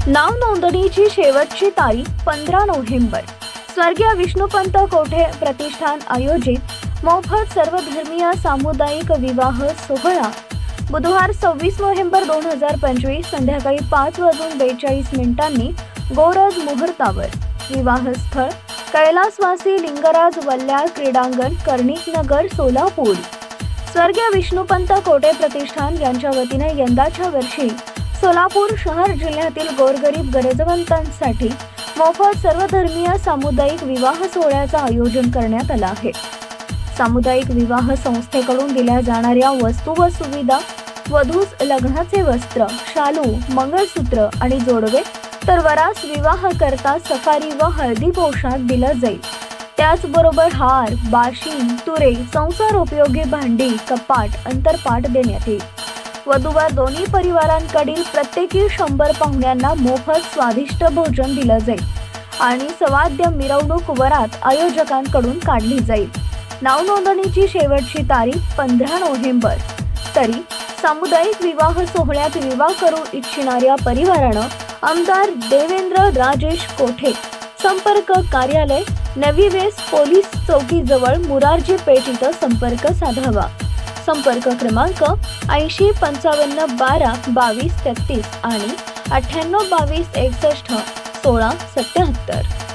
नाव नोंदणीची शेवटची तारीख 15 नोव्हेंबर। स्वर्गीय विष्णुपंत कोठे प्रतिष्ठान आयोजित मोफत सर्वधर्मीय सामुदायिक विवाह सोहळा बुधवार 26 नोव्हेंबर 2025 संध्याकाळी 5:42 गोरज मुहूर्तावर। विवाहस्थळ कैलासवासी लिंगराज वल्ल्याळ क्रीडांगण, कर्णिक नगर, सोलापूर। स्वर्गीय विष्णुपंत कोठे प्रतिष्ठान यांच्या वतीने यंदाच्या वर्षी सोलापूर शहर जिल्ह्यातील गोरगरीब गरजवंतांसाठी मोफत सर्वधर्मीय सामुदायिक विवाह सोहळ्याचे आयोजन करण्यात आले आहे। सामुदायिक विवाह संस्थेकडून दिल्या जाणाऱ्या वस्तू व सुविधा, वधूस लग्नाचे वस्त्र, शालू, मंगळसूत्र आणि जोडवे, तर वरास विवाह करता सफारी व हळदी पोशाख दिला जाईल। त्याचबरोबर हार, बाशिंग, तुरे, संसार उपयोगी भांडी, कपाट, अंतरपाट देण्यात येईल। वधूवर दोन्ही परिवारांकडील प्रत्येकी 100 पाहुण्यांना मोफत स्वादिष्ट भोजन दिलं जाईल आणि सवाद्य मिरवणूक वरात आयोजकांकडून काढली जाईल। नाव नोंदणीची शेवटची तारीख 15 नोव्हेंबर। तरी सामुदायिक विवाह सोहळ्यात विवाह करू इच्छिणाऱ्या परिवारानं आमदार देवेंद्र राजेश कोठे, संपर्क कार्यालय, नवी वेस पोलीस चौकी जवळ मुरारजी पेठ इथं संपर्क साधावा। संपर्क क्रमांक 80 55 12 22 33 आणि 98 22 61 16 77।